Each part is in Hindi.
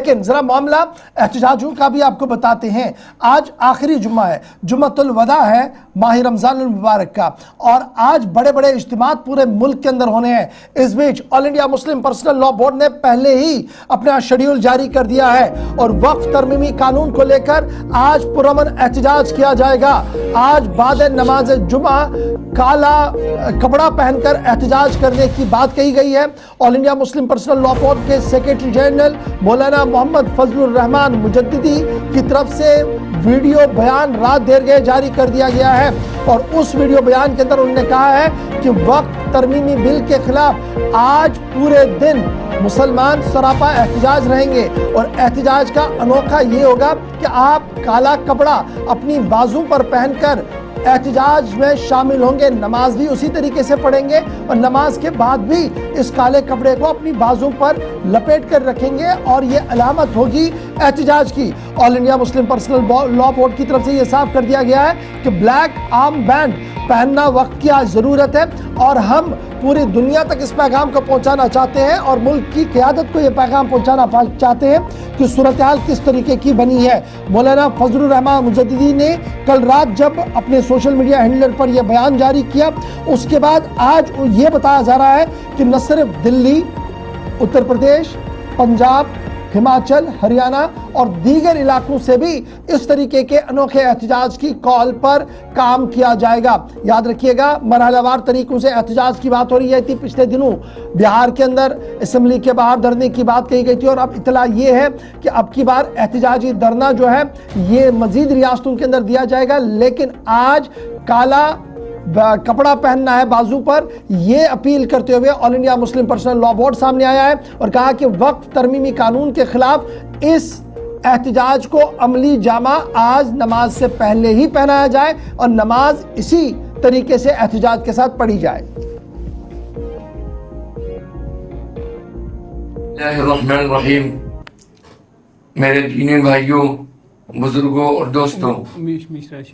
लेकिन जरा मामला एहतजाजों का भी आपको बताते हैं। आज आखिरी जुम्मा है, जुम्मतुल वदा है माह रमजान मुबारक का, और आज बड़े बड़े इज्तिमात पूरे मुल्क के अंदर होने हैं। इस बीच all India Muslim personal law board ने पहले ही अपना शेड्यूल जारी कर दिया है और वक्फ तरमीमी कानून को लेकर आज पुरअमन एहतजाज किया जाएगा। आज बाद नमाज जुमा काला कपड़ा पहनकर एहतजाज करने की बात कही गई है। All India Muslim personal law board के सेक्रेटरी जनरल मौलाना मोहम्मद फजलुर रहमान मुजद्दिदी की तरफ से वीडियो बयान रात देर गए जारी कर दिया गया है और उस वीडियो बयान के अंदर उन्होंने कहा है कि वक्फ तरमीमी बिल के खिलाफ आज पूरे दिन मुसलमान सरापा एहतजाज रहेंगे और एहतजाज का अनोखा ये होगा कि आप काला कपड़ा अपनी बाजू पर पहनकर एहतजाज में शामिल होंगे, नमाज भी उसी तरीके से पढ़ेंगे और नमाज के बाद भी इस काले कपड़े को अपनी बाजू पर लपेट कर रखेंगे और ये अलामत होगी एहतजाज की। All India Muslim personal law board की तरफ से ये साफ कर दिया गया है कि ब्लैक आर्म बैंड पहनना वक्त की आज ज़रूरत है और हम पूरी दुनिया तक इस पैगाम को पहुंचाना चाहते हैं और मुल्क की क़यादत को ये पैगाम पहुंचाना चाहते हैं कि सूरत हाल किस तरीके की बनी है। मौलाना फजलुर रहमान मुजद्दिदी ने कल रात जब अपने सोशल मीडिया हैंडलर पर यह बयान जारी किया, उसके बाद आज ये बताया जा रहा है कि न सिर्फ दिल्ली, उत्तर प्रदेश, पंजाब, हिमाचल, हरियाणा और दीगर इलाकों से भी इस तरीके के अनोखे एहतजाज की कॉल पर काम किया जाएगा। याद रखिएगा, मरहलावार तरीकों से एहतजाज की बात हो रही थी। पिछले दिनों बिहार के अंदर असेंबली के बाहर धरने की बात कही गई थी और अब इतला ये है कि अब की बार एहतजाजी धरना जो है ये मजीद रियासतों के अंदर दिया जाएगा। लेकिन आज काला कपड़ा पहनना है बाजू पर, यह अपील करते हुए all India Muslim personal law board सामने आया है और कहा कि वक्फ तरमीमी कानून के खिलाफ इस एहतजाज को अमली जामा आज नमाज से पहले ही पहनाया जाए और नमाज इसी तरीके से एहतजाज के साथ पढ़ी जाए। रहीम, मेरे दीनी भाइयों, बुजुर्गों और दोस्तों,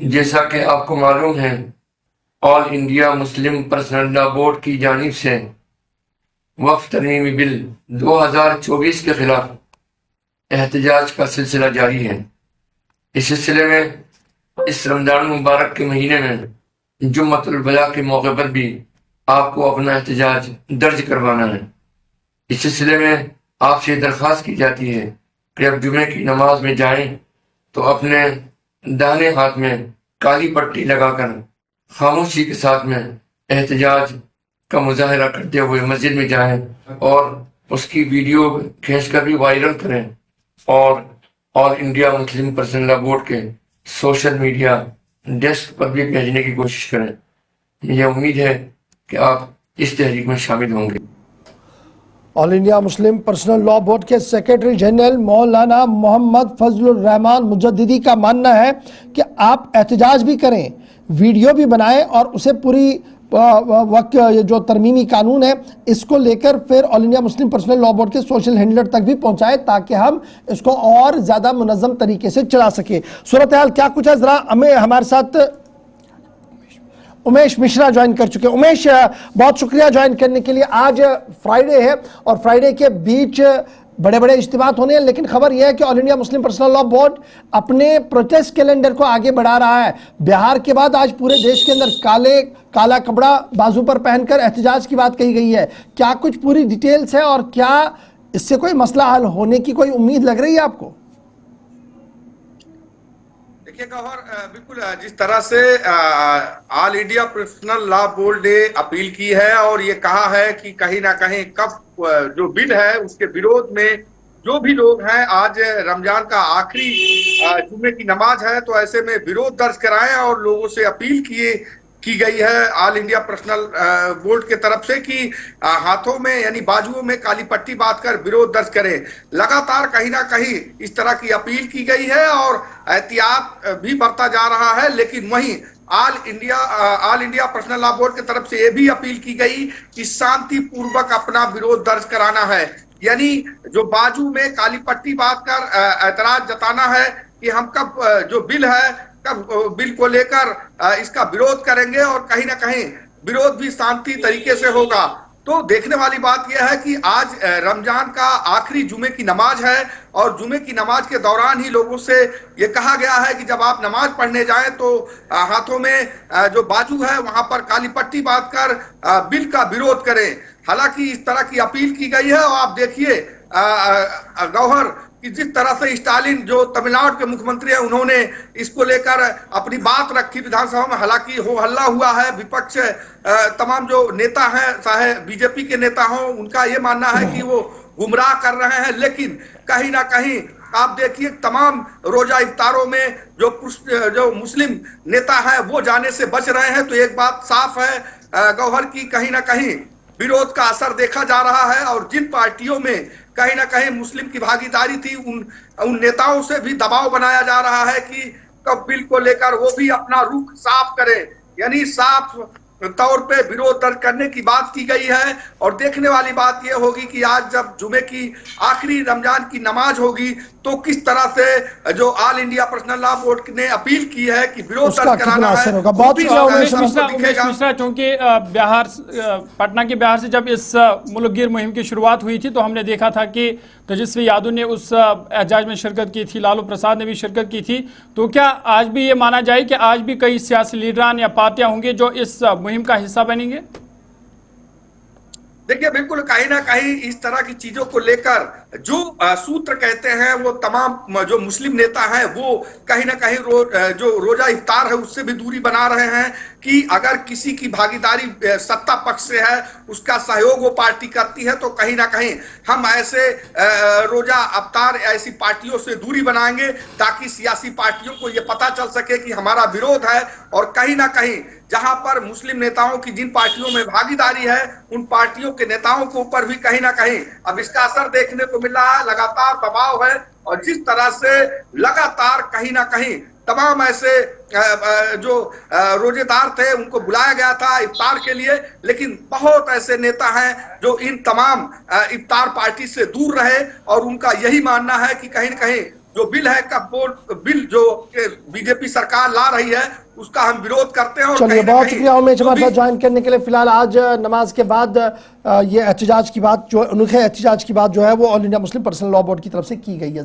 जैसा कि आपको मालूम है, all India Muslim personal law board की जानिब से वक्फ तरमीमी बिल 2024 के खिलाफ एहतजाज का सिलसिला जारी है। इस सिलसिले में इस रमजान मुबारक के महीने में जुम्मतुल वदा के मौके पर भी आपको अपना एहतजाज दर्ज करवाना है। इस सिलसिले में आपसे दरख्वास्त की जाती है कि अब जुमे की नमाज में जाएं तो अपने दाहिने हाथ में काली पट्टी लगाकर खामोशी के साथ में एहतजाज का मुजाहरा करते हुए मस्जिद में जाएं और उसकी वीडियो खींचकर भी वायरल करें और all India Muslim personal law board के सोशल मीडिया डेस्क पर भी भेजने की कोशिश करें। मुझे उम्मीद है कि आप इस तहरीक में शामिल होंगे। All India Muslim personal law board के सेक्रेटरी जनरल मौलाना मोहम्मद फजलुर रहमान मुजद्दिदी का मानना है कि आप एहतजाज भी करें, वीडियो भी बनाएं और उसे पूरी वक्त जो तरमीमी कानून है इसको लेकर फिर all India Muslim personal law board के सोशल हैंडलर तक भी पहुंचाएं ताकि हम इसको और ज़्यादा मुनज़्ज़म तरीके से चला सके। सूरत हाल क्या कुछ है, ज़रा हमें हमारे साथ उमेश मिश्रा ज्वाइन कर चुके हैं। उमेश, बहुत शुक्रिया ज्वाइन करने के लिए। आज फ्राइडे है और फ्राइडे के बीच बड़े बड़े इज्तिमात होने हैं, लेकिन खबर यह है कि all India Muslim personal law board अपने प्रोटेस्ट कैलेंडर को आगे बढ़ा रहा है। बिहार के बाद आज पूरे देश के अंदर काला कपड़ा बाजू पर पहनकर एहतजाज की बात कही गई है। क्या कुछ पूरी डिटेल्स है और क्या इससे कोई मसला हल होने की कोई उम्मीद लग रही है आपको? देखिए गौहर, बिल्कुल जिस तरह से all India personal law board ने अपील की है और ये कहा है कि कहीं ना कहीं कब जो बिल है उसके विरोध में जो भी लोग हैं, आज रमजान का आखिरी जुमे की नमाज है तो ऐसे में विरोध दर्ज कराएं और लोगों से अपील की गई है ऑल इंडिया पर्सनल बोर्ड के तरफ से कि हाथों में यानी बाजुओं में काली पट्टी बांधकर विरोध दर्ज करें। लगातार कहीं ना कहीं इस तरह की अपील की गई है और एहतियात भी बरता जा रहा है, लेकिन वहीं all India personal law board की तरफ से यह भी अपील की गई कि शांति पूर्वक अपना विरोध दर्ज कराना है, यानी जो बाजू में काली पट्टी बांधकर एतराज जताना है कि हम कब जो बिल है कब बिल को लेकर इसका विरोध करेंगे और कहीं ना कहीं विरोध भी शांति तरीके से होगा। तो देखने वाली बात यह है कि आज रमजान का आखिरी जुमे की नमाज है और जुमे की नमाज के दौरान ही लोगों से ये कहा गया है कि जब आप नमाज पढ़ने जाएं तो हाथों में जो बाजू है वहां पर काली पट्टी बांधकर बिल का विरोध करें। हालांकि इस तरह की अपील की गई है और आप देखिए गौहर कि जिस तरह से स्टालिन जो तमिलनाडु के मुख्यमंत्री हैं उन्होंने इसको लेकर अपनी बात रखी विधानसभा में। हालांकि हो हल्ला हुआ है, विपक्ष तमाम जो नेता हैं चाहे बीजेपी के नेता हों उनका ये मानना है कि वो गुमराह कर रहे हैं, लेकिन कहीं ना कहीं आप देखिए तमाम रोजा इफ्तारों में जो मुस्लिम नेता हैं वो जाने से बच रहे हैं। तो एक बात साफ है गौहर की कहीं ना कहीं विरोध का असर देखा जा रहा है और जिन पार्टियों में कहीं ना कहीं मुस्लिम की भागीदारी थी उन नेताओं से भी दबाव बनाया जा रहा है कि कब बिल को लेकर वो भी अपना रुख साफ करें, यानी साफ तौर पे विरोध दर्ज करने की बात की गई है। और देखने वाली बात यह होगी कि आज जब जुमे की आखिरी रमजान की नमाज होगी तो किस तरह से जो all India personal law board ने अपील की है कि विरोध दर्ज कराना है। बहुत मिश्रा, चूंकि बिहार पटना के बिहार से जब इस मुल्कगिर मुहिम की शुरुआत हुई थी तो हमने देखा था कि तेजस्वी यादव ने उस एहजाज में शिरकत की थी, लालू प्रसाद ने भी शिरकत की थी। तो क्या आज भी ये माना जाए कि आज भी कई सियासी लीडरान या पार्टियां होंगे जो इस मुहिम का हिस्सा बनेंगे? देखिए बिल्कुल कहीं ना कहीं इस तरह की चीजों को लेकर जो सूत्र कहते हैं वो तमाम जो मुस्लिम नेता हैं वो कहीं ना कहीं जो रोजा इफ्तार है उससे भी दूरी बना रहे हैं कि अगर किसी की भागीदारी सत्ता पक्ष से है उसका सहयोग वो पार्टी करती है तो कहीं ना कहीं हम ऐसे रोजा इफ्तार ऐसी पार्टियों से दूरी बनाएंगे ताकि सियासी पार्टियों को ये पता चल सके कि हमारा विरोध है। और कहीं ना कहीं जहां पर मुस्लिम नेताओं की जिन पार्टियों में भागीदारी है उन पार्टियों के नेताओं के ऊपर भी कहीं ना कहीं अब इसका असर देखने को मिल रहा है, लगातार दबाव है। और जिस तरह से लगातार कहीं ना कहीं तमाम ऐसे जो रोजेदार थे उनको बुलाया गया था इफ्तार के लिए, लेकिन बहुत ऐसे नेता हैं जो इन तमाम इफ्तार पार्टी से दूर रहे और उनका यही मानना है कि कहीं ना कहीं जो बिल है का बिल जो बीजेपी सरकार ला रही है उसका हम विरोध करते हैं। चलिए बहुत शुक्रिया उमेश हमारे साथ ज्वाइन करने के लिए। फिलहाल आज नमाज के बाद ये एहतजाज की बात जो अनोखे एहतजाज की बात जो है वो all India Muslim personal law board की तरफ से की गई है।